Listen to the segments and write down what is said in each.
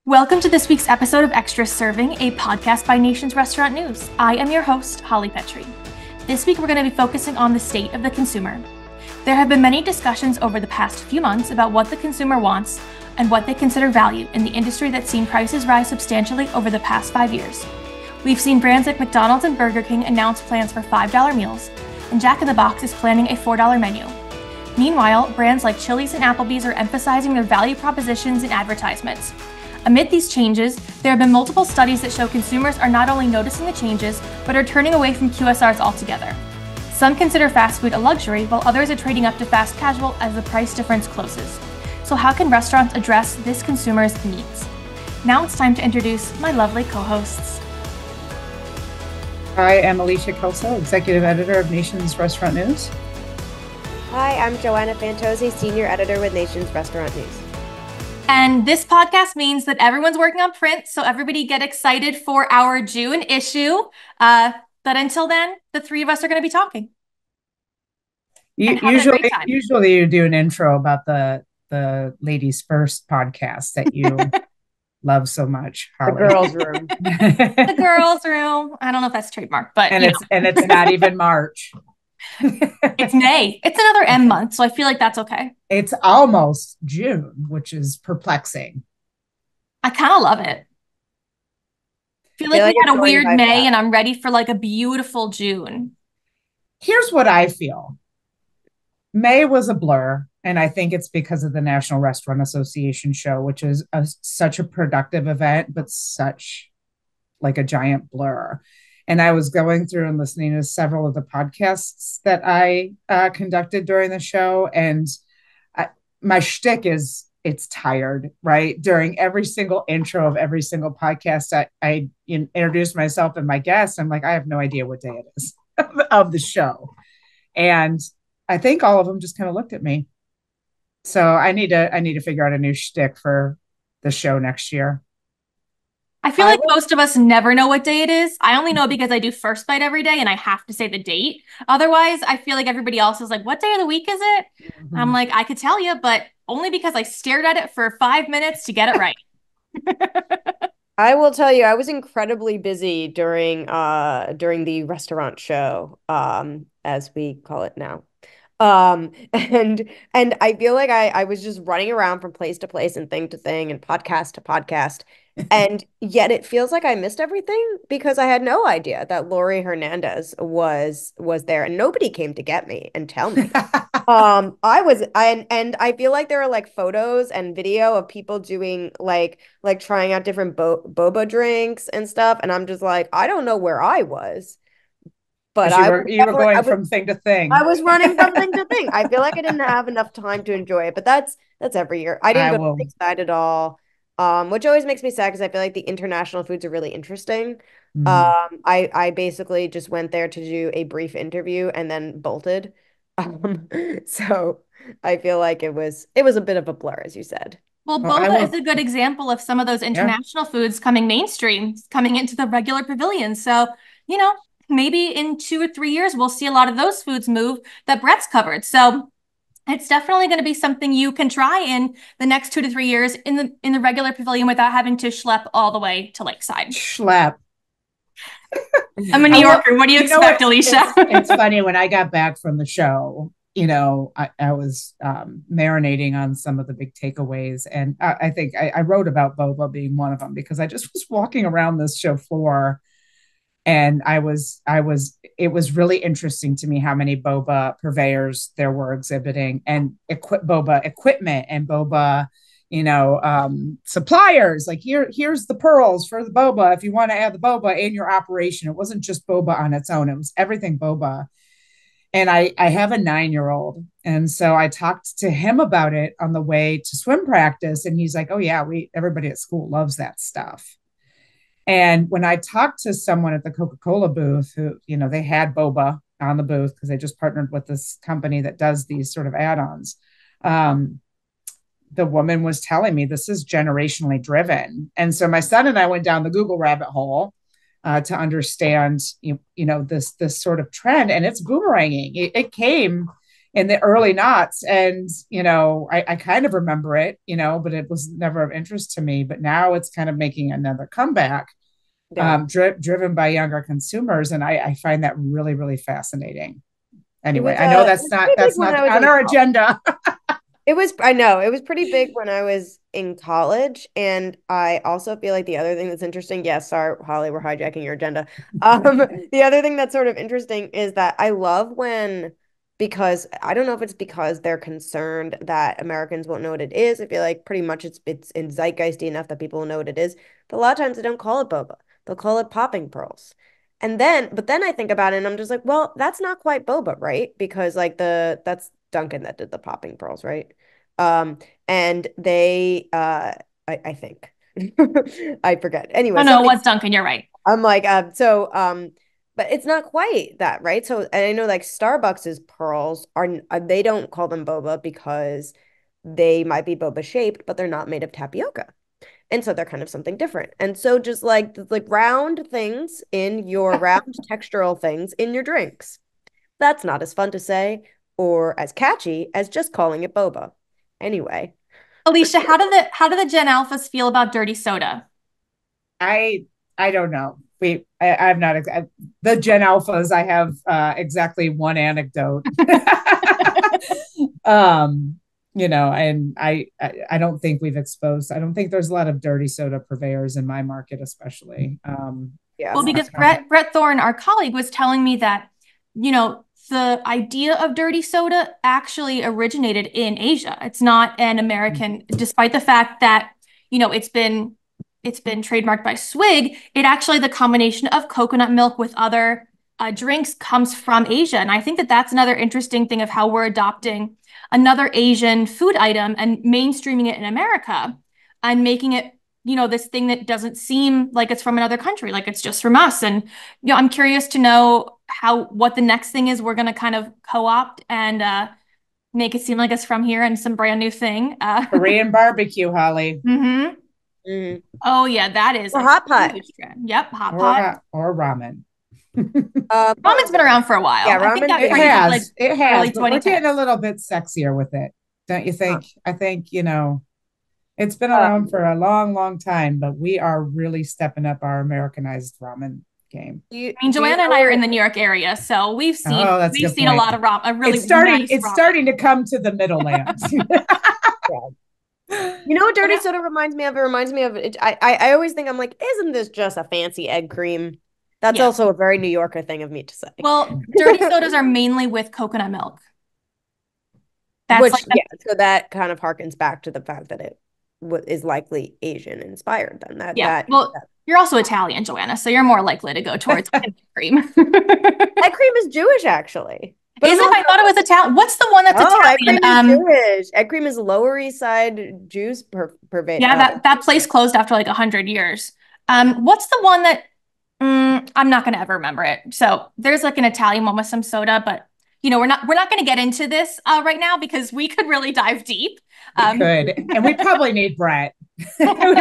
Welcome to this week's episode of Extra Serving, a podcast by Nation's Restaurant News. I am your host, Holly Petrie. This week, we're going to be focusing on the state of the consumer. There have been many discussions over the past few months about what the consumer wants and what they consider value in the industry that's seen prices rise substantially over the past 5 years. We've seen brands like McDonald's and Burger King announce plans for $5 meals, and Jack in the Box is planning a $4 menu. Meanwhile, brands like Chili's and Applebee's are emphasizing their value propositions in advertisements. Amid these changes, there have been multiple studies that show consumers are not only noticing the changes, but are turning away from QSRs altogether. Some consider fast food a luxury, while others are trading up to fast casual as the price difference closes. So how can restaurants address this consumer's needs? Now it's time to introduce my lovely co-hosts. I am Alicia Kelso, Executive Editor of Nation's Restaurant News. Hi, I'm Joanna Fantozzi, Senior Editor with Nation's Restaurant News. And this podcast means that everyone's working on print, so everybody get excited for our June issue. But until then, the three of us are going to be talking. Usually you do an intro about the Ladies First podcast that you love so much, Holly. The girls' room. The girls' room. I don't know if that's trademark, but it's not even March. It's May. It's another M month, so I feel like that's okay. It's almost June, which is perplexing. I kind of love it. I feel like we had a weird May, and I'm ready for like a beautiful June. Here's what I feel. May was a blur, and I think it's because of the National Restaurant Association show, which is such a productive event, but such like a giant blur. And I was going through and listening to several of the podcasts that I conducted during the show. And my shtick is it's tired, right? During every single intro of every single podcast, I introduce myself and my guests. I'm like, I have no idea what day it is of the show. And I think all of them just kind of looked at me. So I need to figure out a new shtick for the show next year. I feel like most of us never know what day it is. I only know because I do First Bite every day and I have to say the date. Otherwise, I feel like everybody else is like, what day of the week is it? Mm-hmm. I'm like, I could tell you, but only because I stared at it for 5 minutes to get it right. I will tell you, I was incredibly busy during the restaurant show, as we call it now. And I feel like I was just running around from place to place and thing to thing and podcast to podcast. And yet it feels like I missed everything because I had no idea that Lori Hernandez was there and nobody came to get me and tell me. I feel like there are like photos and video of people doing like trying out different boba drinks and stuff. And I'm just like, I don't know where I was. But you were going from thing to thing. I was running from thing to thing. I feel like I didn't have enough time to enjoy it, but that's every year. I didn't go to the side at all, which always makes me sad because I feel like the international foods are really interesting. I basically just went there to do a brief interview and then bolted. So I feel like it was a bit of a blur, as you said. Well, boba is a good example of some of those international foods coming mainstream, coming into the regular pavilion. So, maybe in 2 or 3 years, we'll see a lot of those foods move that Brett's covered. So it's definitely going to be something you can try in the next 2 to 3 years in the regular pavilion without having to schlep all the way to Lakeside. Schlep. I'm a New Yorker. What do you expect, Alicia? It's funny. When I got back from the show, I was marinating on some of the big takeaways. And I think I wrote about boba being one of them because I just was walking around this show floor. And it was really interesting to me how many boba purveyors there were exhibiting and boba equipment and boba, suppliers. Like here's the pearls for the boba. If you want to add the boba in your operation, it wasn't just boba on its own. It was everything boba. And I have a 9-year-old. And so I talked to him about it on the way to swim practice. And he's like, oh yeah, everybody at school loves that stuff. And when I talked to someone at the Coca-Cola booth who, they had boba on the booth because they just partnered with this company that does these sort of add-ons. The woman was telling me this is generationally driven. And so my son and I went down the Google rabbit hole to understand, this sort of trend, and it's boomeranging. It came in the early knots. And, I kind of remember it, but it was never of interest to me. But now it's kind of making another comeback, driven by younger consumers. And I find that really, really fascinating. Anyway, I know that's not on our agenda. I know it was pretty big when I was in college. And I also feel like the other thing that's interesting, yes, sorry, Holly, we're hijacking your agenda. The other thing that's sort of interesting is that I love because I don't know if it's because they're concerned that Americans won't know what it is. I feel like pretty much it's in zeitgeisty enough that people will know what it is. But a lot of times they don't call it boba. They'll call it popping pearls. But then I think about it and I'm just like, well, that's not quite boba, right? Because like that's Duncan that did the popping pearls, right? And they I think I forget. Anyway, Oh no, what's Duncan? You're right. I'm like, but it's not quite that, right? So, and I know like Starbucks's pearls they don't call them boba because they might be boba shaped, but they're not made of tapioca. And so they're kind of something different. And so just like round things in your round textural things in your drinks. That's not as fun to say or as catchy as just calling it boba. Anyway. Alicia, how do the Gen Alphas feel about dirty soda? I don't know. I'm not the Gen Alphas. I have exactly one anecdote. And I don't think we've exposed. I don't think there's a lot of dirty soda purveyors in my market, especially. Yeah. Well, because Brett Thorne, our colleague, was telling me that, the idea of dirty soda actually originated in Asia. It's not an American, despite the fact that, it's been trademarked by Swig. It actually, the combination of coconut milk with other drinks comes from Asia. And I think that that's another interesting thing of how we're adopting another Asian food item and mainstreaming it in America and making it, this thing that doesn't seem like it's from another country, like it's just from us. And, I'm curious to know what the next thing is we're going to kind of co-opt and make it seem like it's from here and some brand new thing. Korean barbecue, Holly. Mm-hmm. Mm-hmm. Oh yeah, that is a hot pot. Trend. Yep, hot pot or ramen. Ramen's been around for a while. Yeah, ramen. It has. But we're getting a little bit sexier with it, don't you think? I think it's been around for a long, long time, but we are really stepping up our Americanized ramen game. Joanna and I are in the New York area, so we've seen a lot of ramen. It's starting to come to the Middlelands. You know what dirty soda reminds me of? It reminds me of it. I always think, I'm like, isn't this just a fancy egg cream? That's also a very New Yorker thing of me to say. Well, dirty sodas are mainly with coconut milk. So that kind of harkens back to the fact that it is likely Asian inspired. Then you're also Italian, Joanna, so you're more likely to go towards egg cream. Egg cream is Jewish, actually. But is it? I thought it was Italian. What's the one that's Italian? Egg cream is Jewish. Egg cream is Lower East Side Jews pervade. Yeah, that place closed after like 100 years. What's the one that I'm not going to ever remember it. So there's like an Italian one with some soda, but we're not going to get into this right now because we could really dive deep. We could, and we probably need Brett. We would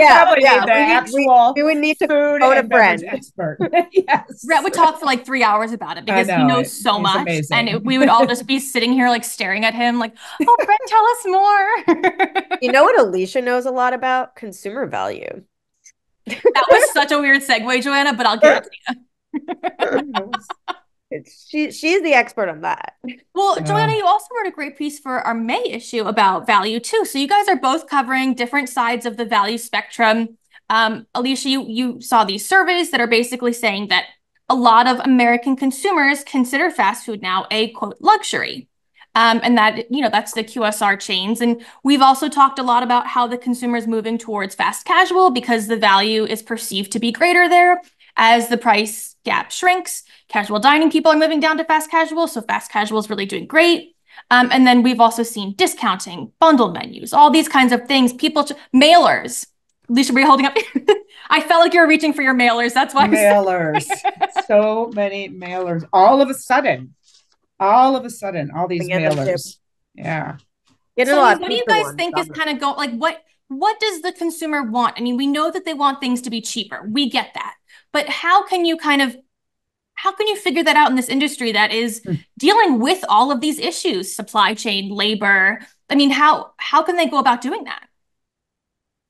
need to food and beverage expert. Yes, Brett would talk for like 3 hours about it because he knows so much, amazing. And we would all just be sitting here like staring at him, like, "Oh, Brett, tell us more." You know what Alicia knows a lot about? Consumer value. That was such a weird segue, Joanna, but I'll give it to you. She's the expert on that. Well, Joanna, you also wrote a great piece for our May issue about value too. So you guys are both covering different sides of the value spectrum. Alicia, you saw these surveys that are basically saying that a lot of American consumers consider fast food now a quote luxury. And that, that's the QSR chains. And we've also talked a lot about how the consumer is moving towards fast casual because the value is perceived to be greater there. As the price gap shrinks, casual dining people are moving down to fast casual. So fast casual is really doing great. And then we've also seen discounting, bundle menus, all these kinds of things. Mailers. Alicia, were you holding up? I felt like you were reaching for your mailers. That's why. Mailers. So many mailers. All of a sudden, all these mailers. Yeah. So what do you guys think is kind of going, like, what does the consumer want? I mean, we know that they want things to be cheaper. We get that. But how how can you figure that out in this industry that is dealing with all of these issues, supply chain, labor? I mean, how can they go about doing that?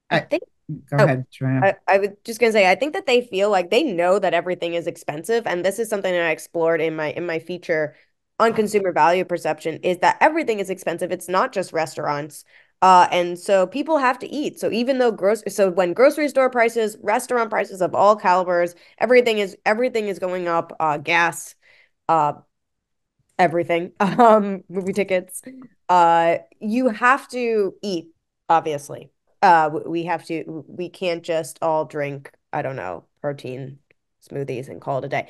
I think Go ahead, Joanna. I was just gonna say, I think that they feel like they know that everything is expensive, and this is something that I explored in my feature on consumer value perception, is that everything is expensive. It's not just restaurants. And so people have to eat. So even though so when grocery store prices, restaurant prices of all calibers, everything is going up, gas, uh, everything, movie tickets. You have to eat, obviously. We can't just all drink, I don't know, protein smoothies and call it a day.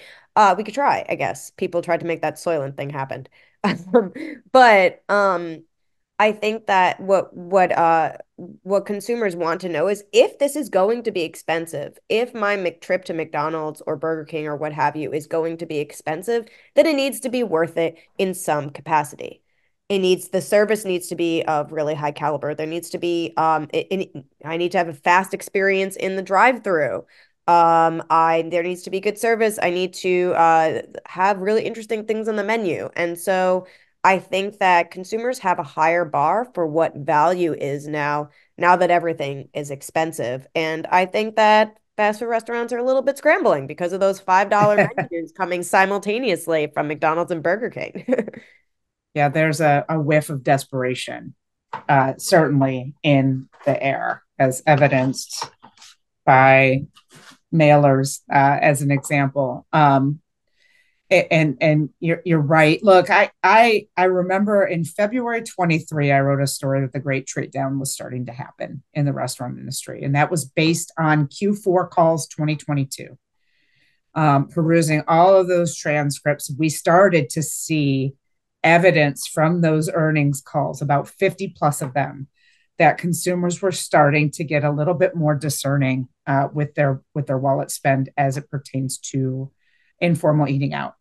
We could try, I guess. People tried to make that Soylent thing happen. But I think that what consumers want to know is if this is going to be expensive, if my trip to McDonald's or Burger King or what have you is going to be expensive, then it needs to be worth it in some capacity. The service needs to be of really high caliber. There needs to be I need to have a fast experience in the drive-through. There needs to be good service. I need to have really interesting things on the menu. And so I think that consumers have a higher bar for what value is now that everything is expensive. And I think that fast food restaurants are a little bit scrambling because of those $5 menus coming simultaneously from McDonald's and Burger King. Yeah, there's a whiff of desperation, certainly in the air, as evidenced by mailers, as an example. And you're right. Look, I remember in February 23, I wrote a story that the Great Trade Down was starting to happen in the restaurant industry, and that was based on Q4 calls 2022. Perusing all of those transcripts, we started to see evidence from those earnings calls, about 50 plus of them, that consumers were starting to get a little bit more discerning with their wallet spend as it pertains to informal eating out.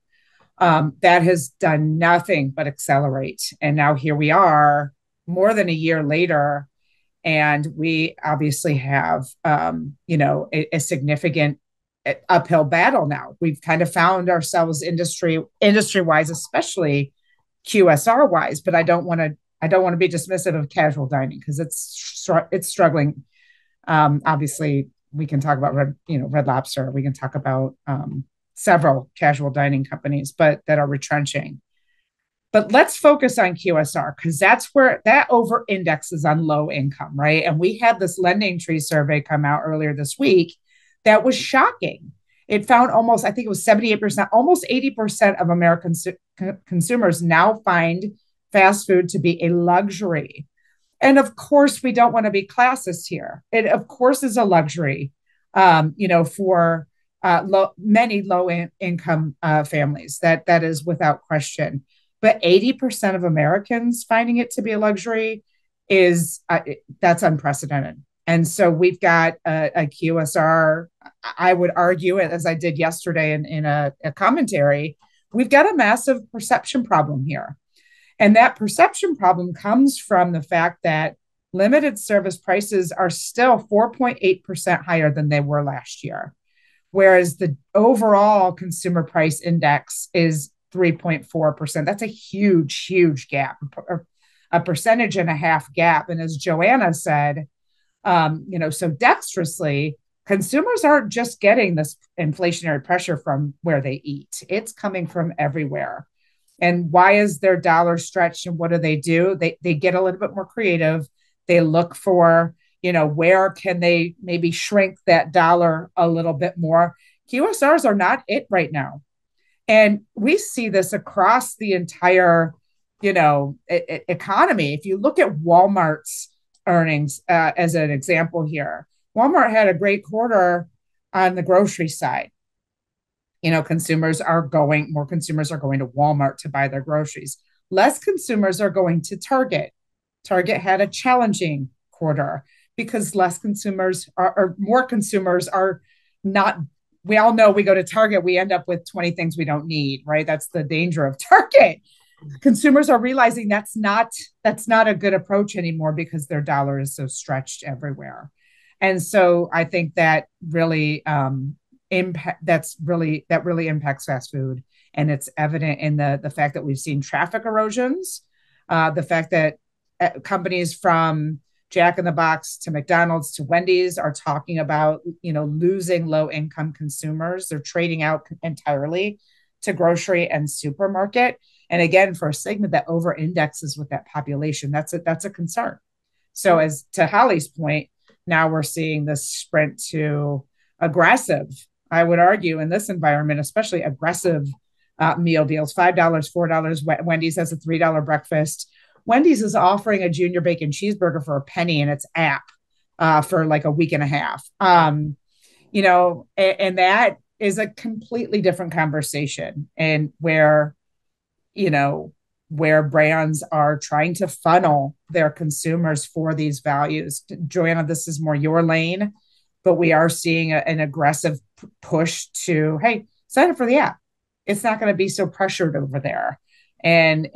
That has done nothing but accelerate. And now here we are more than a year later, and we obviously have, a significant uphill battle now. We've kind of found ourselves industry-wise, especially QSR wise, but I don't want to be dismissive of casual dining because it's struggling. Obviously, we can talk about Red Lobster. We can talk about several casual dining companies, but that are retrenching. But let's focus on QSR because that's where that over indexes on low income, right? And we had this Lending Tree survey come out earlier this week that was shocking. It found I think it was 78%, almost 80% of American consumers now find fast food to be a luxury. And of course, we don't want to be classist here. It, of course, is a luxury, for many low-income families. That is without question. But 80% of Americans finding it to be a luxury that's unprecedented. And so we've got a QSR, I would argue, as I did yesterday in a commentary, we've got a massive perception problem here. And that perception problem comes from the fact that limited service prices are still 4.8% higher than they were last year, whereas the overall consumer price index is 3.4%. That's a huge, huge gap, a percentage and a half gap. And as Joanna said, so dexterously, consumers aren't just getting this inflationary pressure from where they eat. It's coming from everywhere. And why is their dollar stretched? And what do? They get a little bit more creative. They look for, where can they maybe shrink that dollar a little bit more? QSRs are not it right now. And we see this across the entire, economy. If you look at Walmart's earnings as an example here, Walmart had a great quarter on the grocery side. More consumers are going to Walmart to buy their groceries. Less consumers are going to Target. Target had a challenging quarter because more consumers are not. We all know we go to Target, we end up with 20 things we don't need, right? That's the danger of Target. Consumers are realizing that's not a good approach anymore because their dollar is so stretched everywhere. And so I think that really impact that really impacts fast food. And it's evident in the fact that we've seen traffic erosions, the fact that companies from Jack in the Box to McDonald's to Wendy's are talking about, losing low income consumers. They're trading out entirely to grocery and supermarket. And again, for a segment that over indexes with that population, that's a concern. So as to Holly's point, now we're seeing this sprint to aggressive, I would argue in this environment, especially aggressive meal deals, $5, $4. Wendy's has a $3 breakfast. Wendy's is offering a junior bacon cheeseburger for a penny in its app for like a week and a half. And that is a completely different conversation, and where brands are trying to funnel their consumers for these values. Joanna, this is more your lane, but we are seeing an aggressive push to, hey, sign up for the app. It's not going to be so pressured over there. And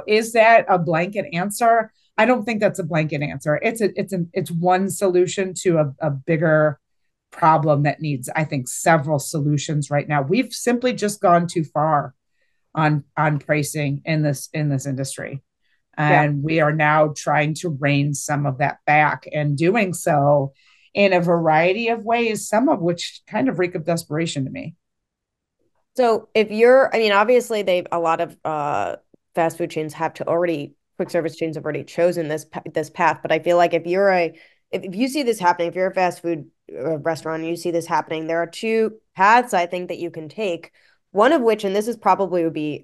is that a blanket answer? I don't think that's a blanket answer. It's one solution to a bigger problem that needs, I think, several solutions right now. We've simply just gone too far on pricing in this industry. And we are now trying to rein some of that back, and doing so in a variety of ways, some of which kind of reek of desperation to me. So obviously a lot of fast food chains quick service chains have already chosen this path. But I feel like if you see this happening, if you're a fast food restaurant and you see this happening, there are two paths I think that you can take. One of which, and this is probably would be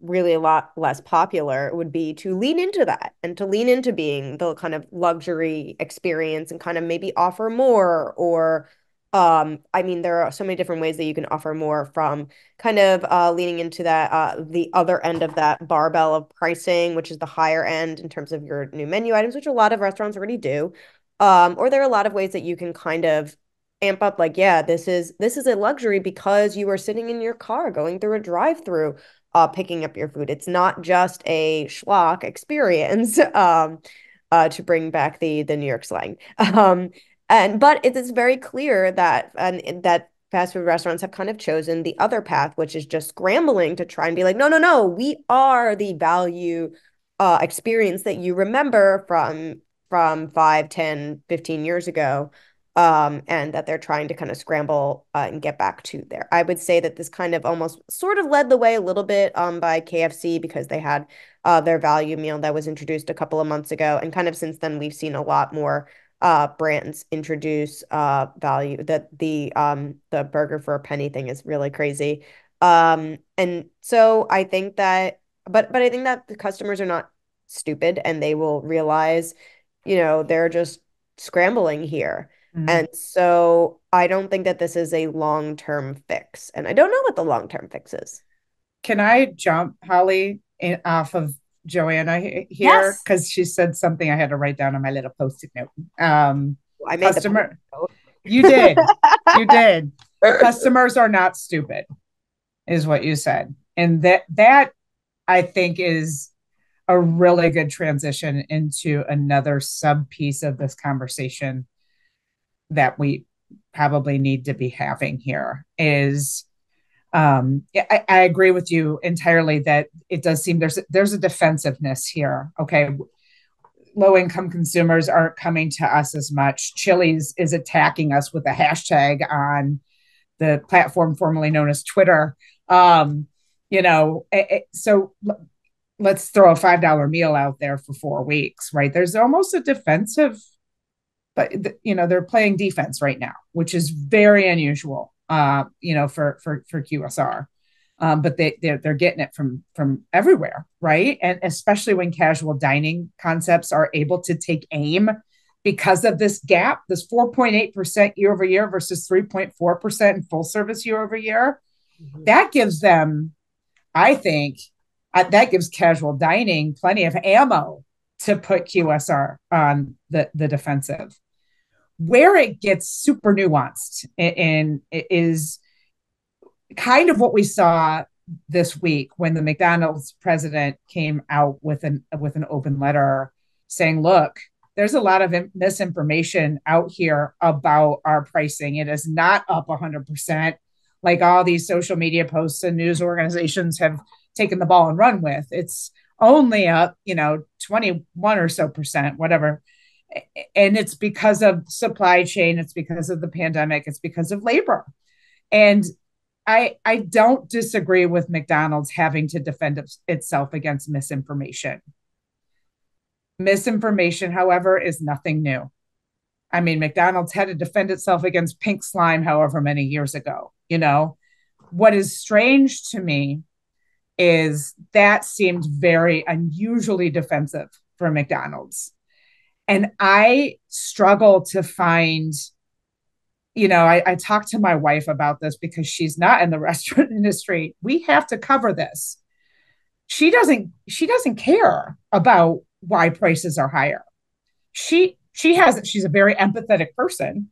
really a lot less popular, would be to lean into that and to lean into being the kind of luxury experience and kind of maybe offer more. Or there are so many different ways that you can offer more, from kind of leaning into that the other end of that barbell of pricing, which is the higher end in terms of your new menu items, which a lot of restaurants already do. Or there are a lot of ways that you can kind of amp up, like, yeah, this is a luxury because you are sitting in your car going through a drive-through, picking up your food. It's not just a schlock experience, to bring back the New York slang. But it is very clear that fast food restaurants have kind of chosen the other path, which is just scrambling to try and be like, no, no, no, we are the value experience that you remember from 5, 10, 15 years ago. And that they're trying to kind of scramble and get back to there. I would say that this kind of almost sort of led the way a little bit by KFC, because they had their value meal that was introduced a couple of months ago. And kind of since then, we've seen a lot more brands introduce value. That the burger for a penny thing is really crazy. And so I think that, but I think that the customers are not stupid, and they will realize, they're just scrambling here. And so I don't think that this is a long-term fix. And I don't know what the long-term fix is. Can I jump, Holly, off of Joanna here? Yes. Because she said something I had to write down on my little Post-it note. I made customer. You did. You did. Customers are not stupid, is what you said. And that I think is a really good transition into another sub piece of this conversation that we probably need to be having here is, I agree with you entirely that it does seem there's a defensiveness here. Okay. Low income consumers aren't coming to us as much. Chili's is attacking us with a hashtag on the platform formerly known as Twitter. So let's throw a $5 meal out there for 4 weeks, right? There's almost a defensive, but they're playing defense right now, which is very unusual, for QSR. But they're getting it from everywhere, right? And especially when casual dining concepts are able to take aim because of this gap, this 4.8% year over year versus 3.4% in full service year over year. Mm-hmm. That gives them, I think, that gives casual dining plenty of ammo to put QSR on the defensive. Where it gets super nuanced and it is kind of what we saw this week when the McDonald's president came out with an open letter saying, look, there's a lot of misinformation out here about our pricing. It is not up 100%, like all these social media posts and news organizations have taken the ball and run with. It's only up, 21 or so percent, whatever. And it's because of supply chain, it's because of the pandemic, it's because of labor. And I don't disagree with McDonald's having to defend itself against misinformation. Misinformation, however, is nothing new. I mean, McDonald's had to defend itself against pink slime however many years ago. What is strange to me is that seemed very unusually defensive for McDonald's. And I struggle to find, I talked to my wife about this because she's not in the restaurant industry. We have to cover this. She doesn't care about why prices are higher. She's a very empathetic person,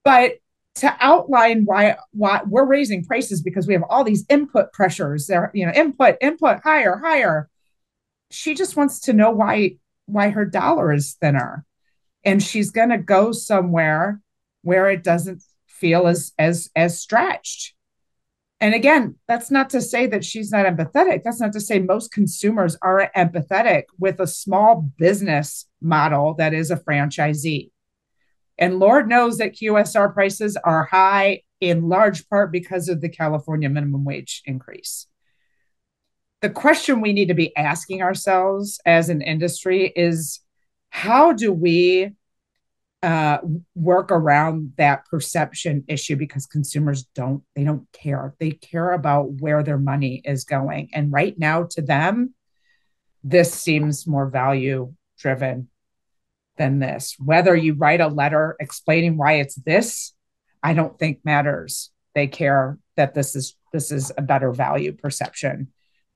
but to outline why we're raising prices because we have all these input pressures there, input higher. She just wants to know why her dollar is thinner, and she's going to go somewhere where it doesn't feel as stretched. And again, that's not to say that she's not empathetic. That's not to say most consumers aren't empathetic with a small business model that is a franchisee. And Lord knows that QSR prices are high in large part because of the California minimum wage increase. The question we need to be asking ourselves as an industry is, how do we work around that perception issue? Because consumers don't care. They care about where their money is going. And right now to them, this seems more value driven than this. Whether you write a letter explaining why it's this, I don't think matters. They care that this is a better value perception.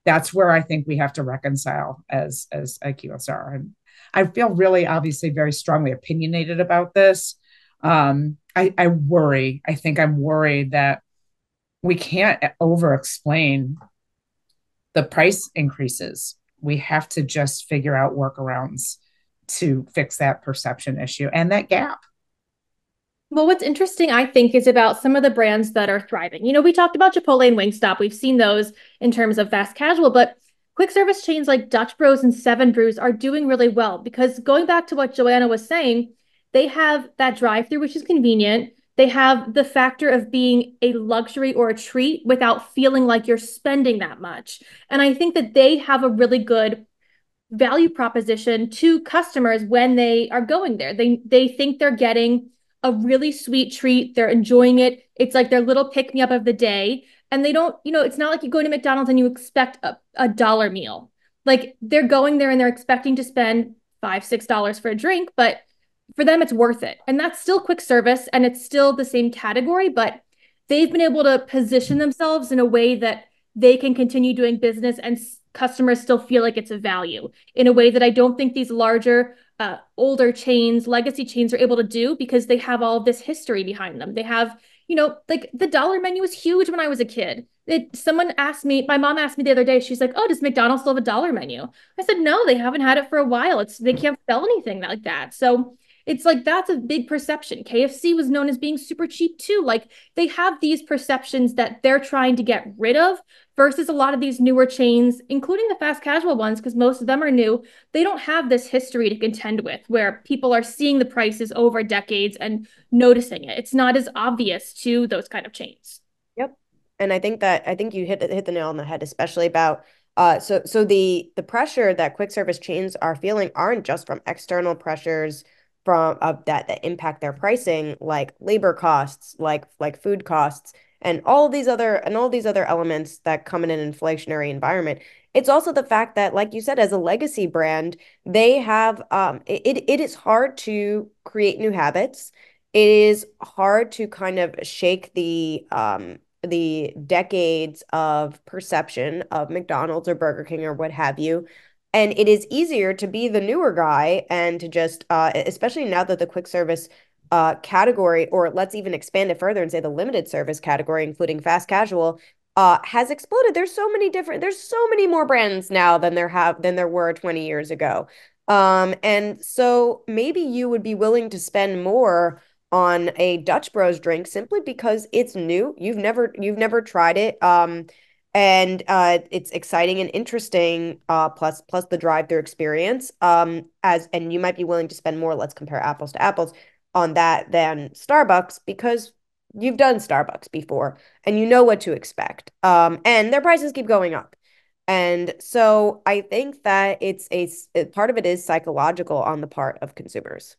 That's where I think we have to reconcile as a QSR. And I feel really, obviously, very strongly opinionated about this. I worry. I think I'm worried that we can't over-explain the price increases. We have to just figure out workarounds to fix that perception issue and that gap. Well, what's interesting, I think, is about some of the brands that are thriving. We talked about Chipotle and Wingstop. We've seen those in terms of fast casual, but quick service chains like Dutch Bros and Seven Brews are doing really well because, going back to what Joanna was saying, they have that drive-through, which is convenient. They have the factor of being a luxury or a treat without feeling like you're spending that much. And I think that they have a really good value proposition to customers when they are going there. They think they're getting a really sweet treat. They're enjoying it. It's like their little pick-me-up of the day. And they don't, it's not like you go to McDonald's and you expect a dollar meal. Like, they're going there and they're expecting to spend $5-6 for a drink, but for them, it's worth it. And that's still quick service and it's still the same category, but they've been able to position themselves in a way that they can continue doing business and customers still feel like it's a value in a way that I don't think these larger, older chains, legacy chains are able to do because they have all of this history behind them. They have, like the dollar menu was huge when I was a kid. My mom asked me the other day, she's like, oh, does McDonald's still have a dollar menu? I said, no, they haven't had it for a while. They can't sell anything like that. So it's like, that's a big perception. KFC was known as being super cheap too. Like, they have these perceptions that they're trying to get rid of versus a lot of these newer chains, including the fast casual ones, because most of them are new. They don't have this history to contend with where people are seeing the prices over decades and noticing it. It's not as obvious to those kind of chains. Yep. And I think you hit the nail on the head, especially about so the pressure that quick service chains are feeling aren't just from external pressures from that impact their pricing, like labor costs, like food costs, and all these other elements that come in an inflationary environment. It's also the fact that, like you said, as a legacy brand, they have it is hard to create new habits. It is hard to kind of shake the decades of perception of McDonald's or Burger King or what have you. And it is easier to be the newer guy and to just, especially now that the quick service category, or let's even expand it further and say the limited service category, including fast casual, has exploded. There's so many more brands now than there were 20 years ago. And so maybe you would be willing to spend more on a Dutch Bros drink simply because it's new. You've never tried it. And it's exciting and interesting, plus the drive-through experience. And you might be willing to spend more, let's compare apples to apples, on that than Starbucks because you've done Starbucks before and you know what to expect. And their prices keep going up. And so I think that part of it is psychological on the part of consumers.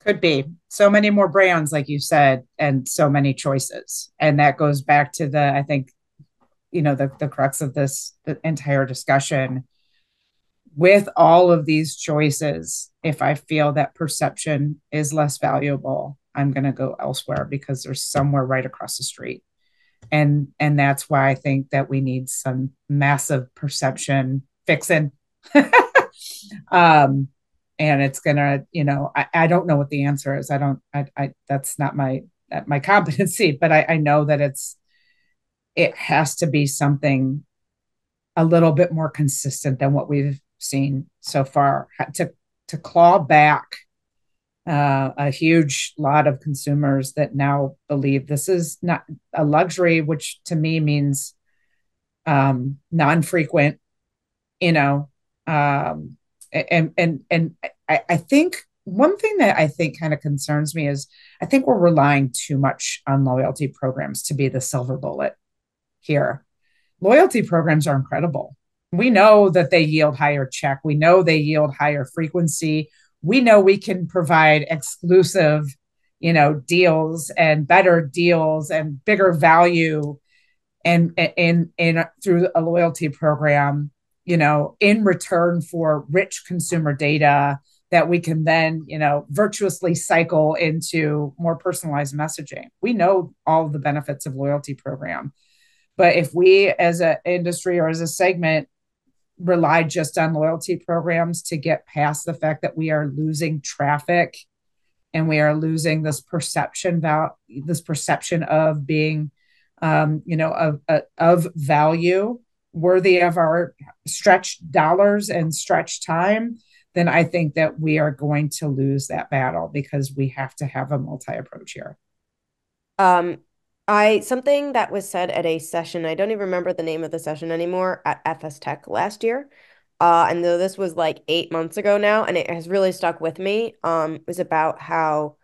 Could be so many more brands, like you said, and so many choices. And that goes back to I think, the crux of the entire discussion. With all of these choices, if I feel that perception is less valuable, I'm going to go elsewhere because there's somewhere right across the street. And that's why I think that we need some massive perception fixing. um and it's gonna, I don't know what the answer is. I that's not my competency, but I know that it has to be something a little bit more consistent than what we've seen so far to claw back a huge lot of consumers that now believe this is not a luxury, which to me means non-frequent, you know. And I think one thing that I think kind of concerns me is I think we're relying too much on loyalty programs to be the silver bullet here. Loyalty programs are incredible. We know that they yield higher check. We know they yield higher frequency. We know we can provide exclusive, deals and better deals and bigger value and in through a loyalty program, in return for rich consumer data that we can then, virtuously cycle into more personalized messaging. We know all of the benefits of loyalty program. But if we as an industry or as a segment rely just on loyalty programs to get past the fact that we are losing traffic and we are losing this perception of being, of value worthy of our stretched dollars and stretched time, then I think that we are going to lose that battle because we have to have a multi approach here. Um, something that was said at a session, I don't even remember the name of the session anymore, at FS Tech last year. And though this was like 8 months ago now, and it has really stuck with me, was about how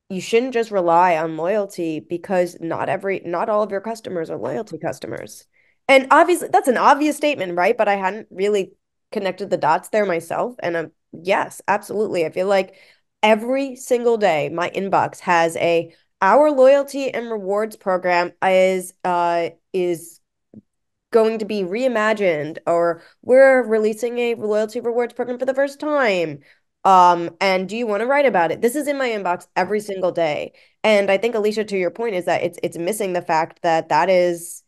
you shouldn't just rely on loyalty because not all of your customers are loyalty customers. And obviously that's an obvious statement, right? But I hadn't really connected the dots there myself. And yes, absolutely. I feel like every single day my inbox has our loyalty and rewards program is going to be reimagined, or we're releasing a loyalty rewards program for the first time. And do you want to write about it? This is in my inbox every single day. And I think, Alicia, to your point, is that it's missing the fact that that is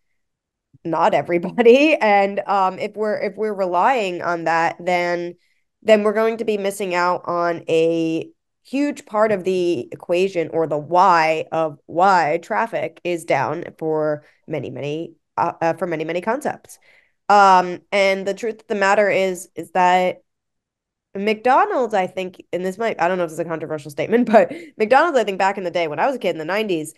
not everybody. And if we're relying on that, then we're going to be missing out on a huge part of the equation, or the why of why traffic is down for many concepts. And the truth of the matter is that McDonald's, I think, and I don't know if this is a controversial statement, but McDonald's, I think back in the day when I was a kid in the 90s,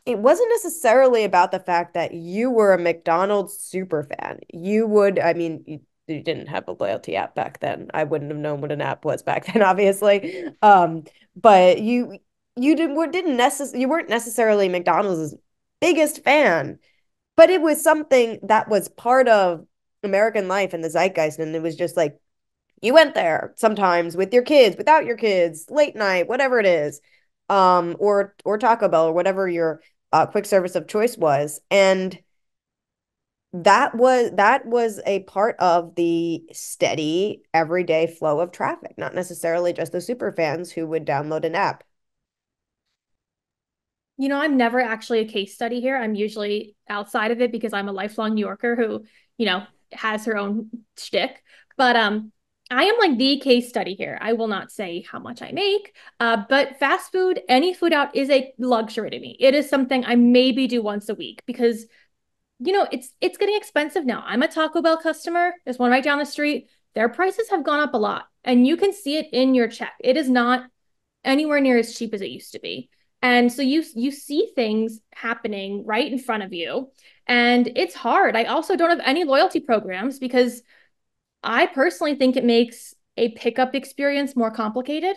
it wasn't necessarily about the fact that you were a McDonald's super fan. I mean, you didn't have a loyalty app back then. I wouldn't have known what an app was back then, obviously. But you weren't necessarily McDonald's biggest fan, but it was something that was part of American life and the zeitgeist, and it was just like you went there sometimes with your kids, without your kids, late night, whatever it is, or Taco Bell or whatever your quick service of choice was, and that was a part of the steady everyday flow of traffic, not necessarily just the super fans who would download an app. I'm never actually a case study here. I'm usually outside of it because I'm a lifelong New Yorker who, has her own shtick. But I am like the case study here. I will not say how much I make, but fast food, any food out is a luxury to me. It is something I maybe do once a week because it's getting expensive now. I'm a Taco Bell customer. There's one right down the street. Their prices have gone up a lot, and you can see it in your check. It is not anywhere near as cheap as it used to be. And so you see things happening right in front of you, and it's hard. I also don't have any loyalty programs because I personally think it makes a pickup experience more complicated.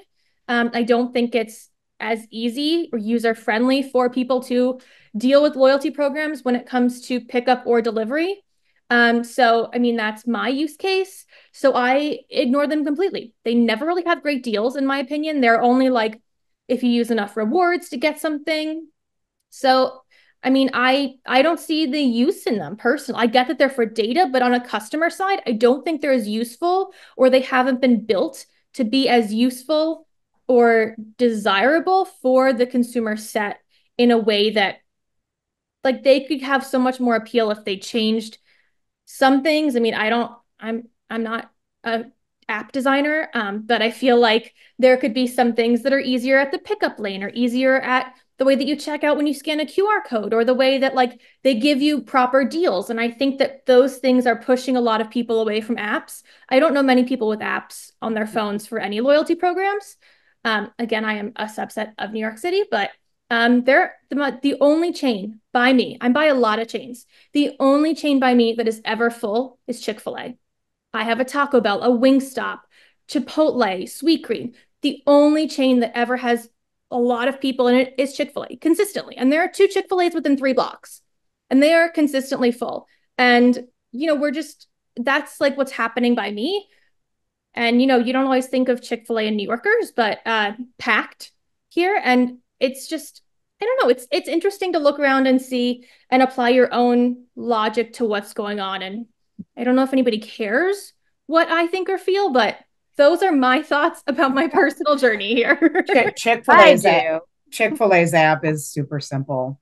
I don't think it's as easy or user friendly for people to deal with loyalty programs when it comes to pickup or delivery. So, I mean, that's my use case. So I ignore them completely. They never really have great deals, in my opinion. They're only like if you use enough rewards to get something. So, I mean, I don't see the use in them personally. I get that they're for data, but on a customer side, I don't think they're as useful, or they haven't been built to be as useful or desirable for the consumer set in a way that like they could have so much more appeal if they changed some things. I mean, I'm not a app designer, but I feel like there could be some things that are easier at the pickup lane or easier at the way that you check out when you scan a QR code, or the way that like they give you proper deals. And I think that those things are pushing a lot of people away from apps. I don't know many people with apps on their phones for any loyalty programs. Again, I am a subset of New York City, but they're the only chain by me. I'm by a lot of chains. The only chain by me that is ever full is Chick-fil-A. I have a Taco Bell, a Wingstop, Chipotle, Sweetgreen. The only chain that ever has a lot of people in it is Chick-fil-A consistently. And there are 2 Chick-fil-A's within 3 blocks, and they are consistently full. And, that's like what's happening by me. And, you don't always think of Chick-fil-A and New Yorkers, but packed here. And it's just, I don't know, it's interesting to look around and see and apply your own logic to what's going on. And I don't know if anybody cares what I think or feel, but those are my thoughts about my personal journey here. Chick-fil-A's app is super simple.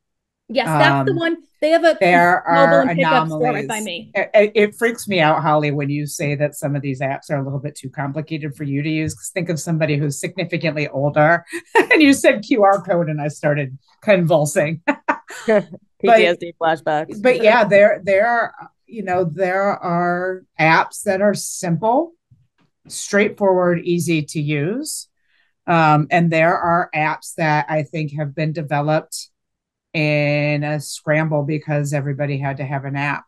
Yes, that's the one. They have a There mobile are and pickup store right anomalies. by me. It freaks me out, Holly, when you say that some of these apps are a little bit too complicated for you to use. Because think of somebody who's significantly older, and you said QR code, and I started convulsing. PTSD flashbacks. But yeah, there are apps that are simple, straightforward, easy to use, and there are apps that I think have been developed in a scramble because everybody had to have an app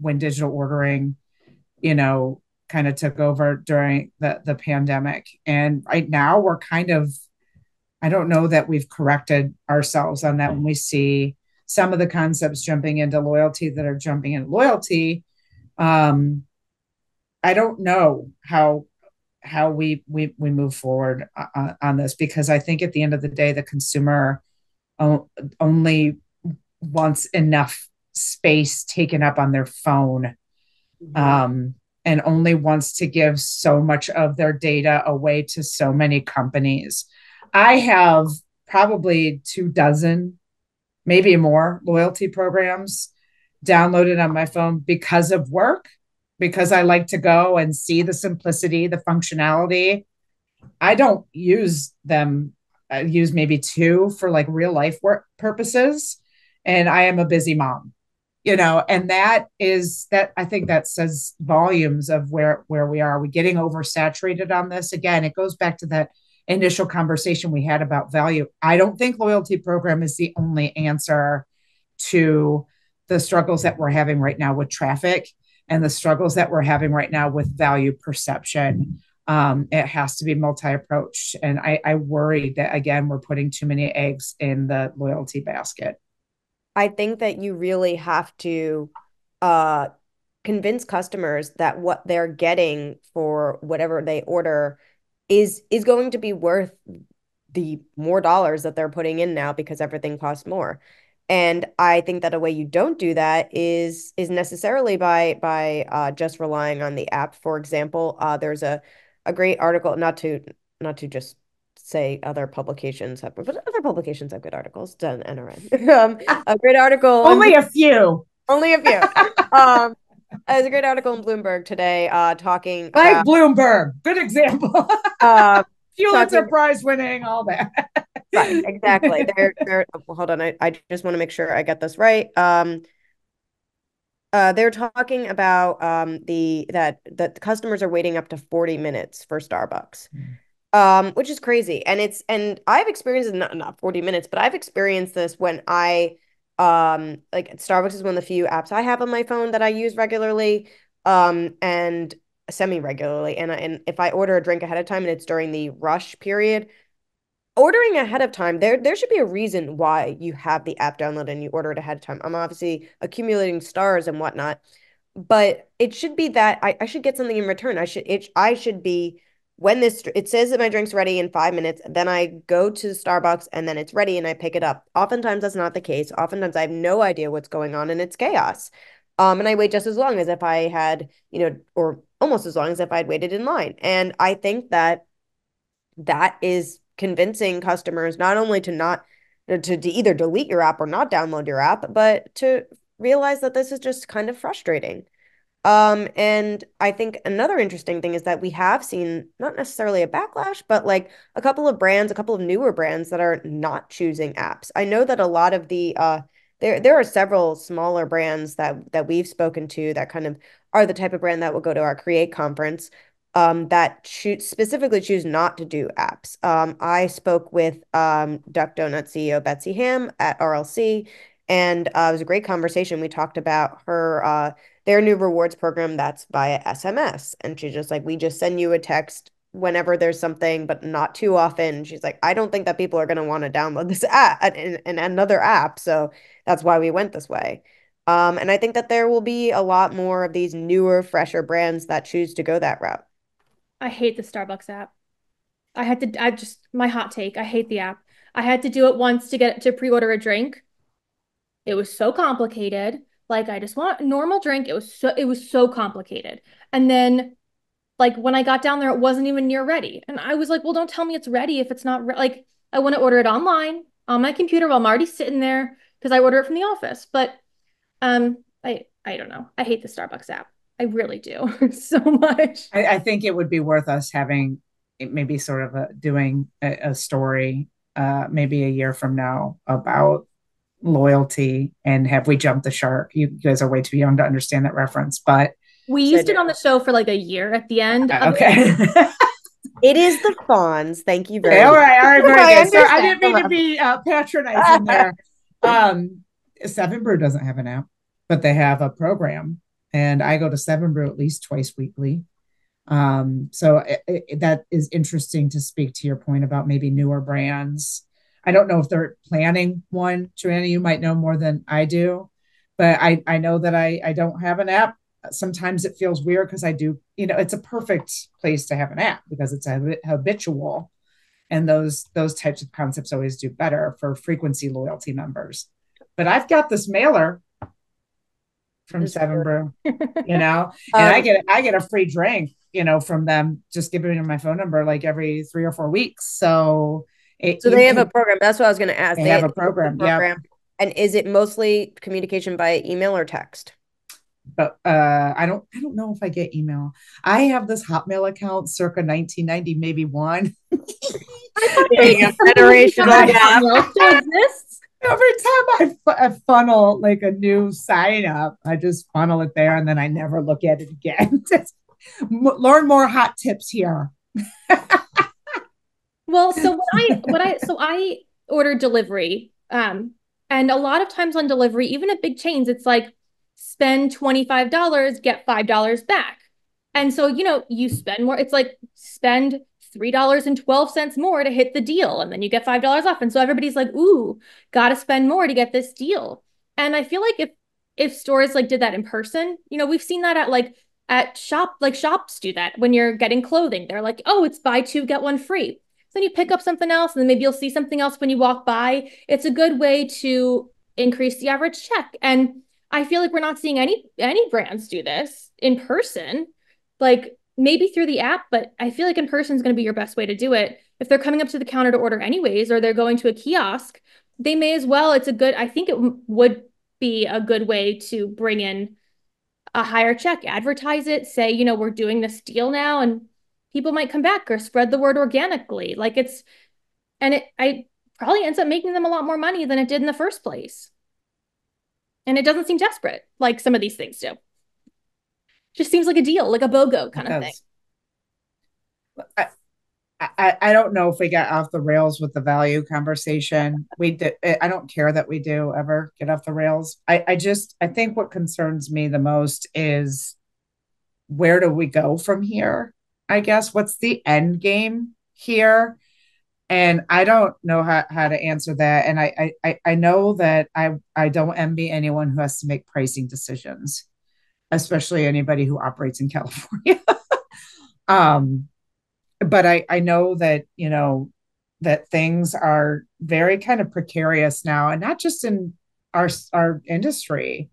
when digital ordering, kind of took over during the pandemic. And right now we're kind of, I don't know that we've corrected ourselves on that when we see some of the concepts jumping into loyalty that are jumping into loyalty. I don't know how we move forward on this, because I think at the end of the day, the consumer only wants enough space taken up on their phone, and only wants to give so much of their data away to so many companies. I have probably 24, maybe more, loyalty programs downloaded on my phone because of work, because I like to go and see the simplicity, the functionality. I don't use them. I use maybe 2 for like real life work purposes. And I am a busy mom, and that I think that says volumes of where we are. Are we getting oversaturated on this? Again, it goes back to that initial conversation we had about value. I don't think loyalty program is the only answer to the struggles that we're having right now with traffic and the struggles that we're having right now with value perception. It has to be multi-approached. And I worry that, again, we're putting too many eggs in the loyalty basket. I think that you really have to convince customers that what they're getting for whatever they order is going to be worth the more dollars that they're putting in now, because everything costs more. And I think that a way you don't do that is necessarily by just relying on the app. For example, there's a great article, not to just say other publications have, but other publications have good articles done. NRN. A great article. Only a few. Only a few. There's a great article in Bloomberg today talking about Bloomberg. Good example. Pulitzer Prize winning, all that. Right, exactly. They're hold on. I just want to make sure I get this right. They're talking about that customers are waiting up to 40 minutes for Starbucks. Which is crazy. And I've experienced not 40 minutes, but I've experienced this when like Starbucks is one of the few apps I have on my phone that I use regularly, and semi-regularly. And if I order a drink ahead of time and it's during the rush period, ordering ahead of time, there should be a reason why you have the app downloaded and you order it ahead of time. I'm obviously accumulating stars and whatnot, but it should be that I should get something in return. I should be when it says that my drink's ready in 5 minutes, then I go to Starbucks and then it's ready and I pick it up. Oftentimes that's not the case. Oftentimes I have no idea what's going on and it's chaos. And I wait just as long as if I had, or almost as long as if I'd waited in line. And I think that is convincing customers not only to not to either delete your app or not download your app, but to realize that this is just kind of frustrating. And I think another interesting thing is that we have seen not necessarily a backlash, but like a couple of newer brands that are not choosing apps. I know that a lot of there are several smaller brands that we've spoken to that kind of are the type of brand that will go to our Create conference, that specifically choose not to do apps. I spoke with Duck Donut CEO Betsy Ham at RLC, and it was a great conversation. We talked about their new rewards program that's via SMS. And she's just like, we just send you a text whenever there's something, but not too often. She's like, I don't think that people are going to want to download this app and another app. So that's why we went this way. And I think that there will be a lot more of these newer, fresher brands that choose to go that route. I hate the Starbucks app. My hot take, I hate the app. I had to do it once to pre-order a drink. It was so complicated. Like, I just want a normal drink. It was so complicated. And then like when I got down there, it wasn't even near ready. And I was like, well, don't tell me it's ready if it's not like I want to order it online on my computer while I'm already sitting there because I order it from the office. But I don't know. I hate the Starbucks app. I really do so much. I think it would be worth us having maybe sort of doing a story maybe a year from now about loyalty and have we jumped the shark. You guys are way too young to understand that reference, but We used it on the show for like a year at the end. Okay. It is the Fonz. Thank you very much. All right, very good. Sorry, I didn't mean to be patronizing there. Seven Brew doesn't have an app, but they have a program, and I go to Seven Brew at least twice weekly. So that is interesting to speak to your point about maybe newer brands. I don't know if they're planning one. Joanna, you might know more than I do, but I know that I don't have an app. Sometimes it feels weird because I do, it's a perfect place to have an app because it's habitual. And those types of concepts always do better for frequency loyalty members. But I've got this mailer from Seven Brew, and I get a free drink, from them, just giving them my phone number like every 3 or 4 weeks. So they have a program. That's what I was going to ask. They have a program. Yeah. And is it mostly communication by email or text? But I don't know if I get email. I have this Hotmail account circa 1990, maybe one. Being a generational gap. Still exists. Every time I funnel like a new sign up, I just funnel it there and then I never look at it again. Learn more hot tips here. Well, so I order delivery, and a lot of times on delivery, even at big chains, it's like spend $25, get $5 back. And so, you spend more. It's like spend $3.12 more to hit the deal, and then you get $5 off. And so everybody's like, ooh, gotta spend more to get this deal. And I feel like if stores like did that in person, we've seen that at shops do that when you're getting clothing. They're like, oh, it's buy two, get one free. So then you pick up something else, and then maybe you'll see something else when you walk by. It's a good way to increase the average check. And I feel like we're not seeing any brands do this in person, like maybe through the app, but I feel like in person is going to be your best way to do it. If they're coming up to the counter to order anyways, or they're going to a kiosk, they may as well. I think it would be a good way to bring in a higher check, advertise it, say, we're doing this deal now, and people might come back or spread the word organically. I probably ends up making them a lot more money than it did in the first place. And it doesn't seem desperate like some of these things do. Just seems like a deal, like a BOGO kind of thing. I don't know if we got off the rails with the value conversation. We did. I don't care that we do ever get off the rails. I think what concerns me the most is where do we go from here? I guess what's the end game here? And I don't know how to answer that. And I know that I don't envy anyone who has to make pricing decisions, especially anybody who operates in California. um, but I know that, that things are very kind of precarious now, and not just in our industry,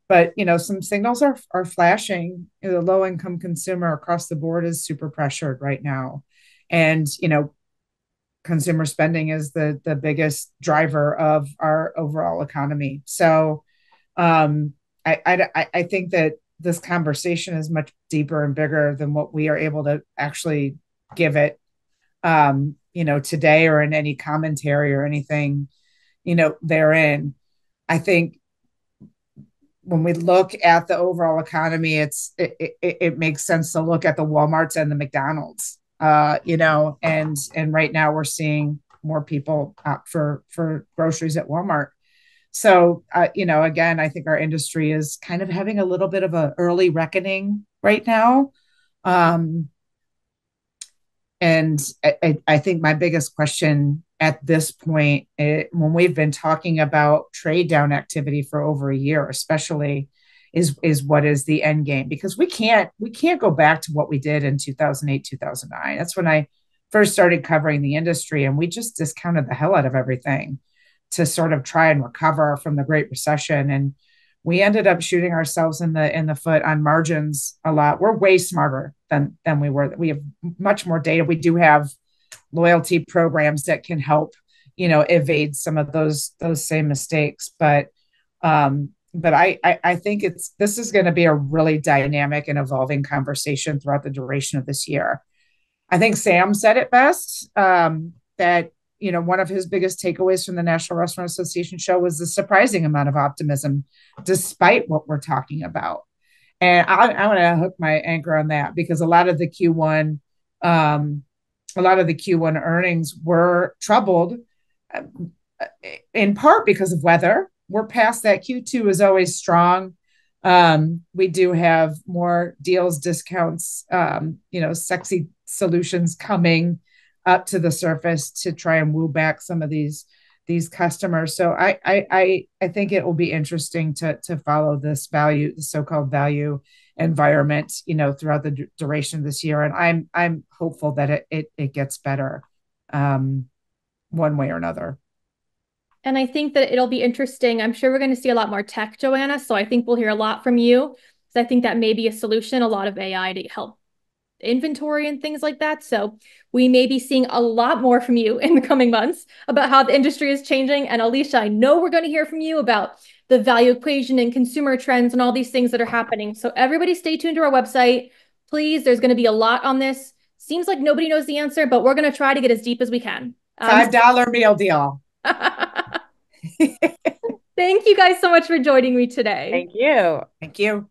but some signals are flashing. The low income consumer across the board is super pressured right now, and consumer spending is the biggest driver of our overall economy. So I think that this conversation is much deeper and bigger than what we are able to actually give it, today or in any commentary or anything, therein. I think when we look at the overall economy, it makes sense to look at the Walmarts and the McDonald's, and right now we're seeing more people opt for groceries at Walmart. So, again, I think our industry is kind of having a little bit of an early reckoning right now. Um, and I think my biggest question at this point, when we've been talking about trade down activity for over a year, especially, is what is the end game? Because we can't go back to what we did in 2008, 2009. That's when I first started covering the industry, and we just discounted the hell out of everything to sort of try and recover from the Great Recession. And we ended up shooting ourselves in the foot on margins a lot. We're way smarter than we were. We have much more data. We do have loyalty programs that can help, evade some of those same mistakes. But I think this is going to be a really dynamic and evolving conversation throughout the duration of this year. I think Sam said it best, that one of his biggest takeaways from the National Restaurant Association show was the surprising amount of optimism, despite what we're talking about. And I want to hook my anchor on that, because a lot of the Q1 earnings were troubled, in part because of weather. We're past that. Q2 is always strong. We do have more deals, discounts, sexy solutions coming up to the surface to try and woo back some of these customers. So I think it will be interesting to follow this the so-called value environment, throughout the duration of this year. And I'm hopeful that it gets better, one way or another. And I think that it'll be interesting. I'm sure we're going to see a lot more tech, Joanna. So I think we'll hear a lot from you, because I think that may be a solution, a lot of AI to help inventory and things like that. So we may be seeing a lot more from you in the coming months about how the industry is changing. And Alicia, I know we're going to hear from you about the value equation and consumer trends and all these things that are happening. So everybody stay tuned to our website. Please, there's going to be a lot on this. Seems like nobody knows the answer, but we're going to try to get as deep as we can. $5 meal deal. Thank you guys so much for joining me today. Thank you. Thank you.